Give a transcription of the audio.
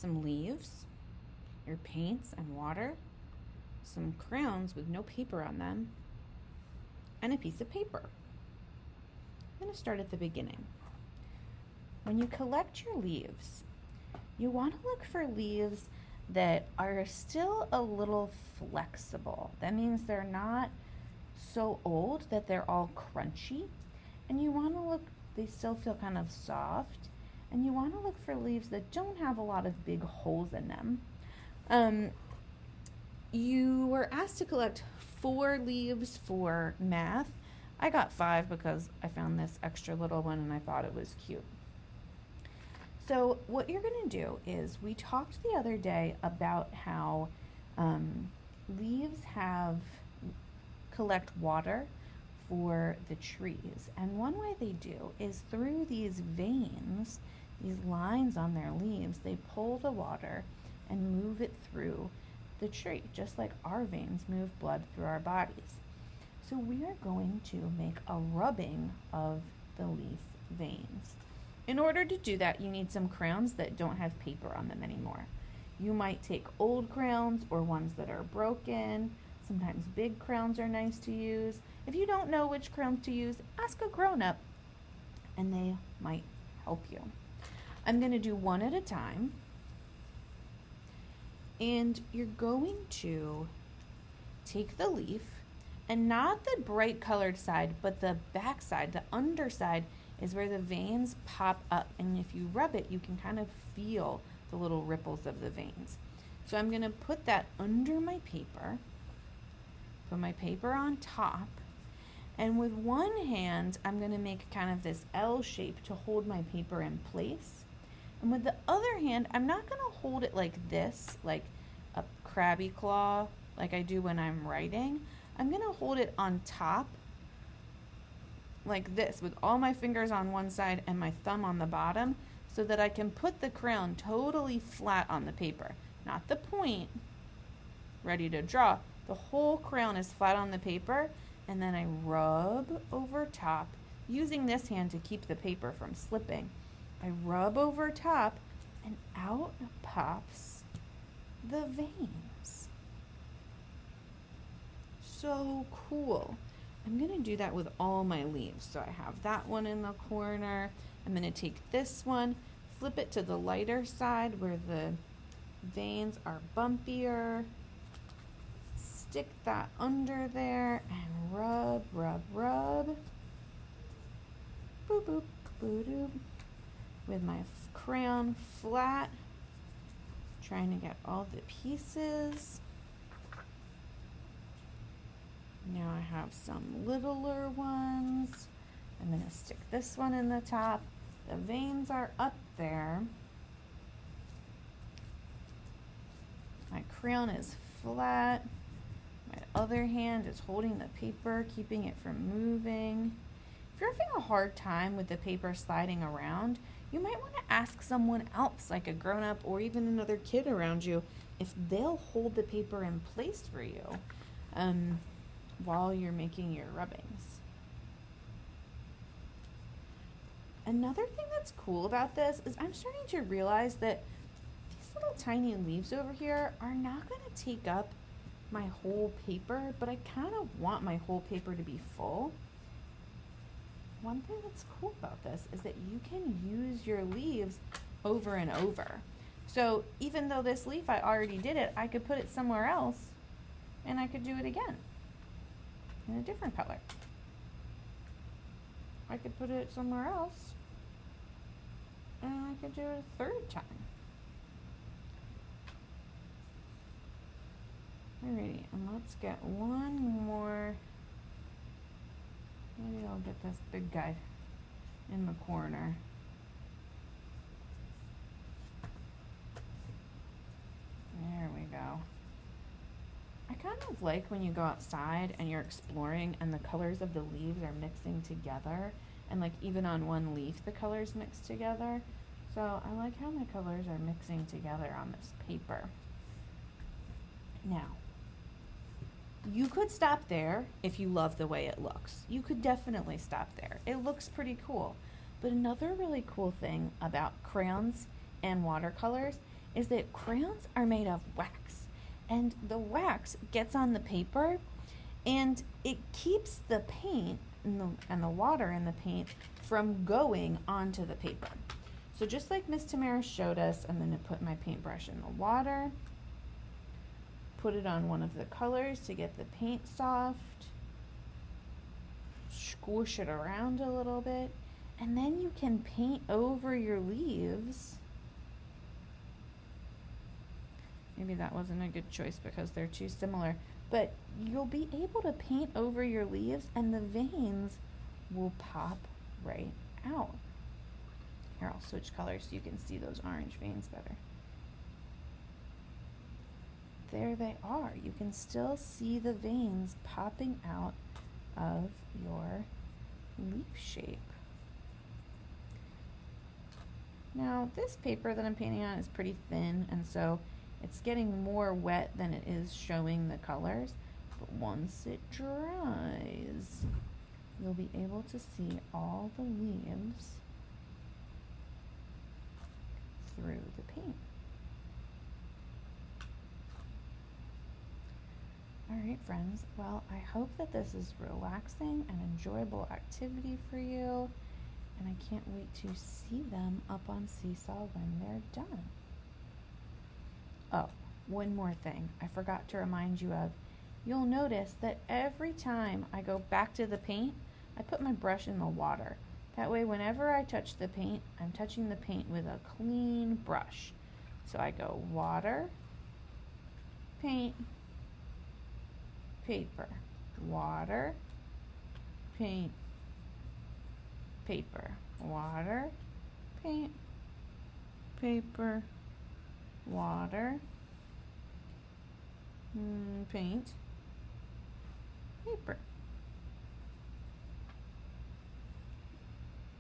some leaves, your paints and water, some crayons with no paper on them, and a piece of paper. I'm going to start at the beginning. When you collect your leaves, you want to look for leaves that are still a little flexible. That means they're not so old that they're all crunchy. And you want to look, they still feel kind of soft. And you want to look for leaves that don't have a lot of big holes in them. You were asked to collect 4 leaves for math. I got 5 because I found this extra little one and I thought it was cute. So what you're going to do is, we talked the other day about how leaves collect water for the trees. And one way they do is through these veins, these lines on their leaves, they pull the water and move it through the tree, just like our veins move blood through our bodies. So we are going to make a rubbing of the leaf veins. In order to do that, you need some crayons that don't have paper on them anymore. You might take old crayons or ones that are broken. Sometimes big crayons are nice to use. If you don't know which crayons to use, ask a grown-up and they might help you. I'm going to do one at a time. And you're going to take the leaf, and not the bright colored side, but the back side, the underside, is where the veins pop up. And if you rub it, you can kind of feel the little ripples of the veins. So I'm going to put that under my paper, put my paper on top, and with one hand, I'm going to make kind of this L shape to hold my paper in place. And with the other hand, I'm not going to hold it like this, like a crabby claw, like I do when I'm writing. I'm going to hold it on top like this, with all my fingers on one side and my thumb on the bottom, so that I can put the crayon totally flat on the paper. Not the point, ready to draw. The whole crayon is flat on the paper, and then I rub over top, using this hand to keep the paper from slipping. I rub over top, and out pops the veins. So cool. I'm going to do that with all my leaves. So I have that one in the corner. I'm going to take this one, flip it to the lighter side where the veins are bumpier, stick that under there, and rub, rub, rub. Boop, boop, boop, boop. With my crayon flat, trying to get all the pieces. Now I have some littler ones. I'm going to stick this one in the top. The veins are up there. My crayon is flat. My other hand is holding the paper, keeping it from moving. If you're having a hard time with the paper sliding around, you might want to ask someone else, like a grown-up or even another kid around you, if they'll hold the paper in place for you while you're making your rubbings. Another thing that's cool about this is I'm starting to realize that these little tiny leaves over here are not going to take up my whole paper, but I kind of want my whole paper to be full. One thing that's cool about this is that you can use your leaves over and over. So even though this leaf, I already did it, I could put it somewhere else and I could do it again in a different color. I could put it somewhere else and I could do it a third time. Alrighty, and let's get one more. Maybe I'll get this big guy in the corner. There we go. I kind of like when you go outside and you're exploring and the colors of the leaves are mixing together, and like even on one leaf the colors mix together. So I like how the colors are mixing together on this paper. Now, you could stop there if you love the way it looks. You could definitely stop there. It looks pretty cool. But another really cool thing about crayons and watercolors is that crayons are made of wax, and the wax gets on the paper and it keeps the paint and the water in the paint from going onto the paper. So just like Miss Tamara showed us, I'm going to put my paintbrush in the water, put it on one of the colors to get the paint soft, squish it around a little bit, and then you can paint over your leaves. Maybe that wasn't a good choice because they're too similar, but you'll be able to paint over your leaves and the veins will pop right out. Here, I'll switch colors so you can see those orange veins better. There they are. You can still see the veins popping out of your leaf shape. Now, this paper that I'm painting on is pretty thin, and so it's getting more wet than it is showing the colors. But once it dries, you'll be able to see all the leaves through the paint. All right, friends. Well, I hope that this is relaxing and enjoyable activity for you, and I can't wait to see them up on Seesaw when they're done. Oh, one more thing I forgot to remind you of. You'll notice that every time I go back to the paint, I put my brush in the water. That way, whenever I touch the paint, I'm touching the paint with a clean brush. So I go water, paint, paper, water, paint, paper, water, paint, paper, water, paint, paper.